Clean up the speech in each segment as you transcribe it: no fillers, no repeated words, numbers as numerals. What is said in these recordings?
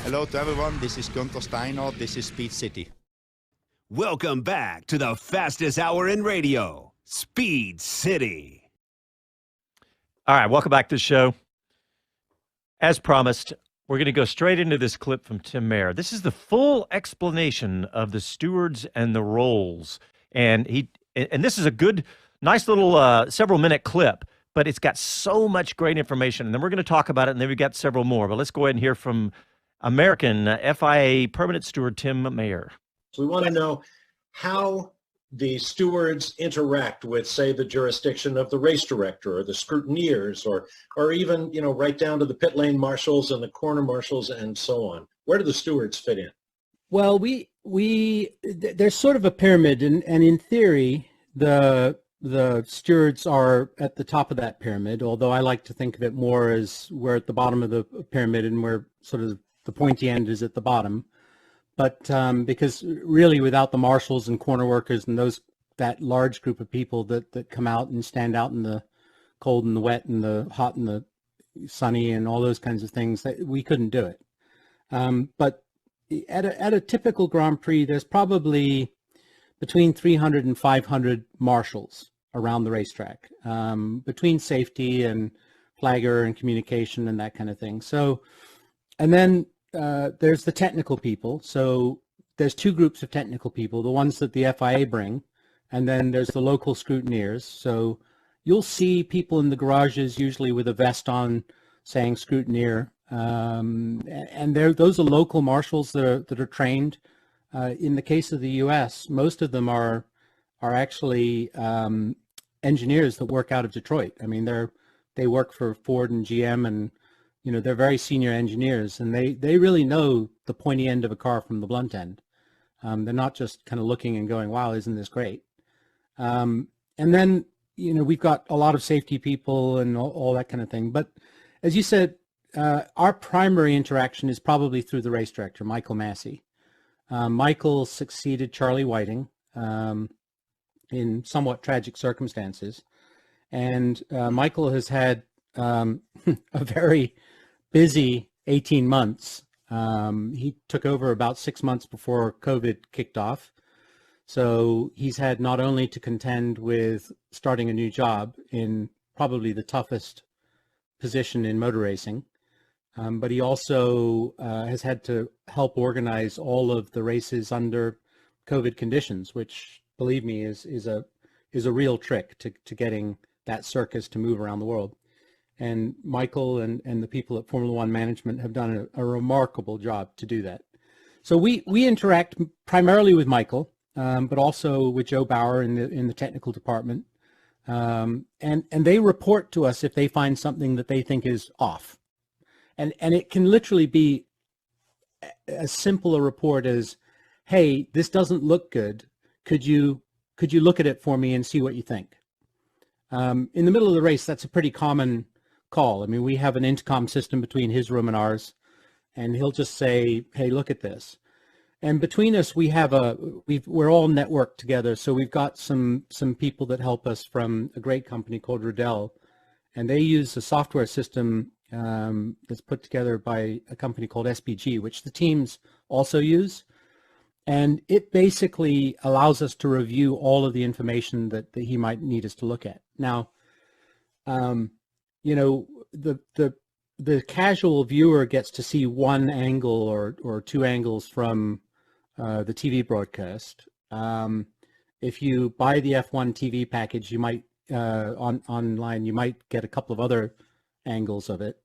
Hello to everyone, this is Gunther Steiner, this is Speed City. Welcome back to the fastest hour in radio, Speed City. All right, welcome back to the show. As promised, we're going to go straight into this clip from Tim Mayer. This is the full explanation of the stewards and the roles. And this is a good, nice little several-minute clip, but it's got so much great information. And then we're going to talk about it, and then we've got several more. But let's go ahead and hear from American FIA Permanent Steward Tim Mayer. So we want to know how the stewards interact with, say, the jurisdiction of the race director or the scrutineers, or even, right down to the pit lane marshals and the corner marshals and so on. Where do the stewards fit in? Well, there's sort of a pyramid, and in theory, the stewards are at the top of that pyramid, although I like to think of it more as we're at the bottom of the pyramid and we're sort of the pointy end is at the bottom. But because really without the marshals and corner workers and that large group of people that come out and stand out in the cold and the wet and the hot and the sunny and all those kinds of things, we couldn't do it. But at a typical Grand Prix, there's probably between 300 and 500 marshals around the racetrack, between safety and flagger and communication and that kind of thing. So, and then there's the technical people. So there's two groups of technical people, the ones that the FIA bring, and then there's the local scrutineers. So you'll see people in the garages usually with a vest on saying scrutineer. And those are local marshals that are trained. In the case of the US, most of them are actually engineers that work out of Detroit. I mean, they work for Ford and GM, and they're very senior engineers, and they really know the pointy end of a car from the blunt end. They're not just kind of looking and going, wow, isn't this great? And then, we've got a lot of safety people and all that kind of thing. But as you said, our primary interaction is probably through the race director, Michael Massey. Michael succeeded Charlie Whiting in somewhat tragic circumstances. And Michael has had a very busy 18 months. He took over about 6 months before COVID kicked off. So he's had not only to contend with starting a new job in probably the toughest position in motor racing, but he also has had to help organize all of the races under COVID conditions, which, believe me, is a real trick to getting that circus to move around the world. And Michael and the people at Formula One management have done a remarkable job to do that. So we interact primarily with Michael, but also with Joe Bauer in the technical department. And they report to us if they find something that they think is off. And it can literally be as simple a report as, hey, this doesn't look good. Could you look at it for me and see what you think? In the middle of the race, that's a pretty common call. I mean, we have an intercom system between his room and ours, and he'll just say, hey, look at this. And between us, we're all networked together. So we've got some people that help us from a great company called Riddell, and they use a software system that's put together by a company called SPG, which the teams also use. And it basically allows us to review all of the information that he might need us to look at. Now, the casual viewer gets to see one angle or two angles from the TV broadcast. If you buy the F1 TV package, you might online, you might get a couple of other angles of it.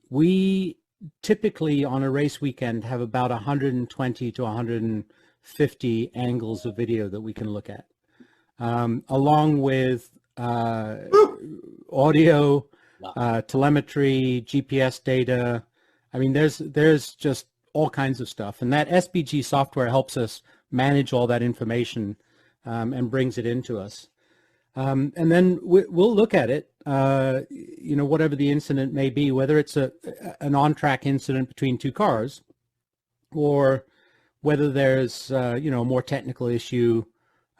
We typically on a race weekend have about 120 to 150 angles of video that we can look at, along with audio, telemetry, GPS data. I mean, there's just all kinds of stuff, and that SPG software helps us manage all that information and brings it into us. And then we'll look at it, whatever the incident may be, whether it's an on-track incident between two cars, or whether there's a more technical issue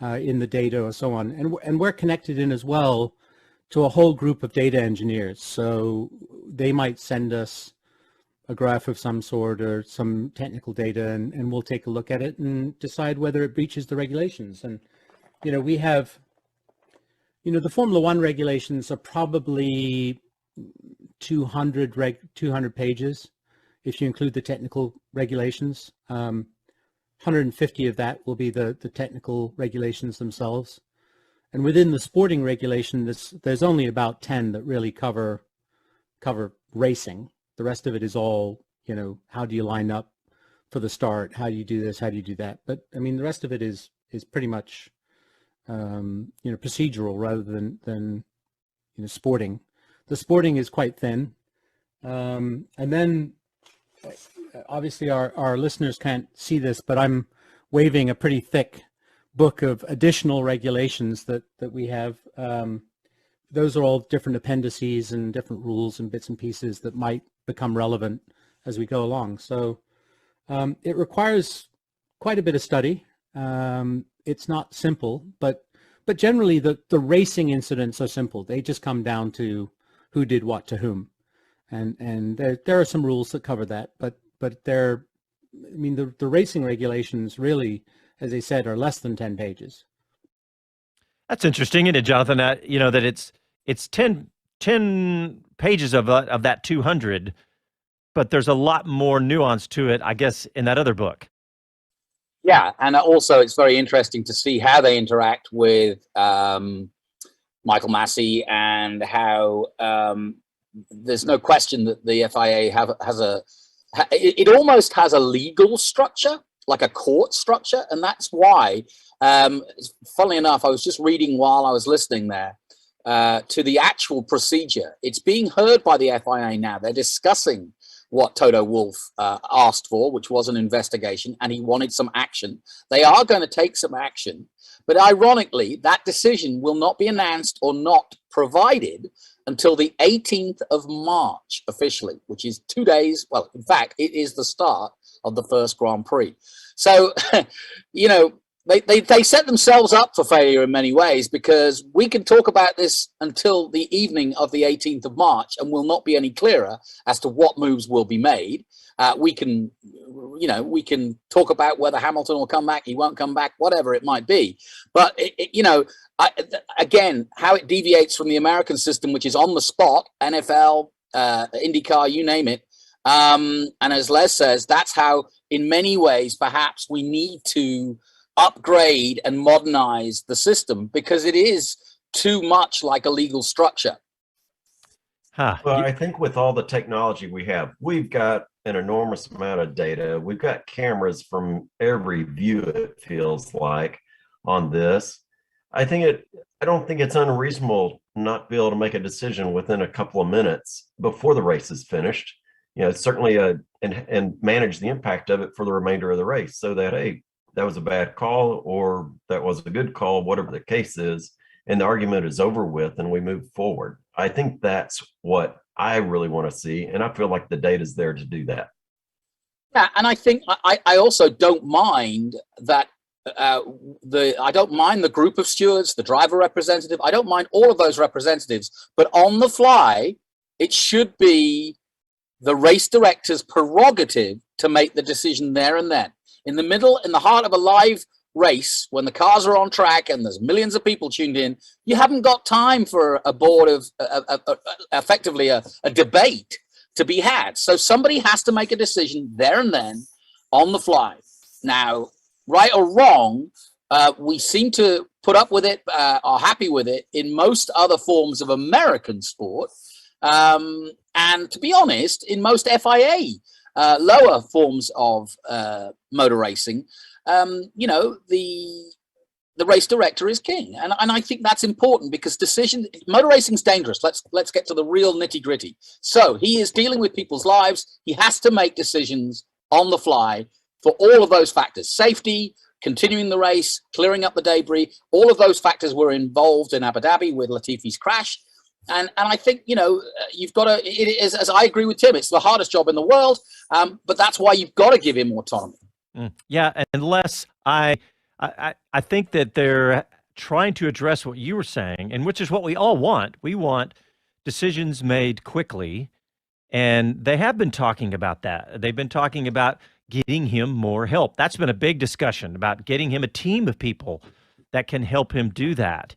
in the data or so on. And we're connected in as well to a whole group of data engineers. So they might send us a graph of some sort or some technical data, and we'll take a look at it and decide whether it breaches the regulations. And, we have, the Formula One regulations are probably 200 pages if you include the technical regulations. 150 of that will be the technical regulations themselves. And within the sporting regulation, there's only about 10 that really cover racing. The rest of it is all, how do you line up for the start? How do you do this? How do you do that? But I mean, the rest of it is pretty much, procedural rather than sporting. The sporting is quite thin. And then obviously our listeners can't see this, but I'm waving a pretty thick book of additional regulations that we have. Those are all different appendices and different rules and bits and pieces that might become relevant as we go along. So it requires quite a bit of study. It's not simple, but generally the racing incidents are simple. They just come down to who did what to whom. And there are some rules that cover that, but the racing regulations really, as I said, are less than 10 pages. That's interesting, isn't it, Jonathan? That it's 10 pages of that 200, but there's a lot more nuance to it, I guess, in that other book. Yeah, and also it's very interesting to see how they interact with Michael Massey, and how there's no question that the FIA it almost has a legal structure, like a court structure, and that's why, funnily enough, I was just reading while I was listening there to the actual procedure. It's being heard by the FIA now. They're discussing what Toto Wolff asked for, which was an investigation, and he wanted some action. They are going to take some action, but ironically, that decision will not be announced or not provided until the 18th of March officially, which is 2 days. Well, in fact, it is the start of the first Grand Prix. So, they set themselves up for failure in many ways, because we can talk about this until the evening of the 18th of March and will not be any clearer as to what moves will be made. We can talk about whether Hamilton will come back, he won't come back, whatever it might be. But, again, how it deviates from the American system, which is on the spot, NFL, IndyCar, you name it. And as Les says, that's how, in many ways, perhaps we need to upgrade and modernize the system, because it is too much like a legal structure. Well, I think with all the technology we have, we've got an enormous amount of data. We've got cameras from every view, it feels like, on this. I don't think it's unreasonable not to be able to make a decision within a couple of minutes before the race is finished. Certainly and manage the impact of it for the remainder of the race, so that, hey, that was a bad call or that was a good call, whatever the case is, and the argument is over with and we move forward. I think that's what I really want to see, and I feel like the data is there to do that. Yeah, and I think I also don't mind that I don't mind the group of stewards, the driver representative. I don't mind all of those representatives, but on the fly, it should be the race director's prerogative to make the decision there and then. In the heart of a live race, when the cars are on track and there's millions of people tuned in, you haven't got time for a board of effectively a debate to be had. So somebody has to make a decision there and then on the fly. Now, right or wrong, we seem to put up with it, are happy with it in most other forms of American sport. And to be honest, in most FIA lower forms of motor racing, the race director is king, and I think that's important, because motor racing is dangerous. Let's get to the real nitty gritty. So he is dealing with people's lives. He has to make decisions on the fly for all of those factors: safety, continuing the race, clearing up the debris. All of those factors were involved in Abu Dhabi with Latifi's crash. And I think, you've got to, it is, as I agree with Tim, it's the hardest job in the world, but that's why you've got to give him autonomy. Yeah, unless I think that they're trying to address what you were saying, and which is what we all want. We want decisions made quickly And they have been talking about that. They've been talking about getting him more help. That's been a big discussion about getting him a team of people that can help him do that.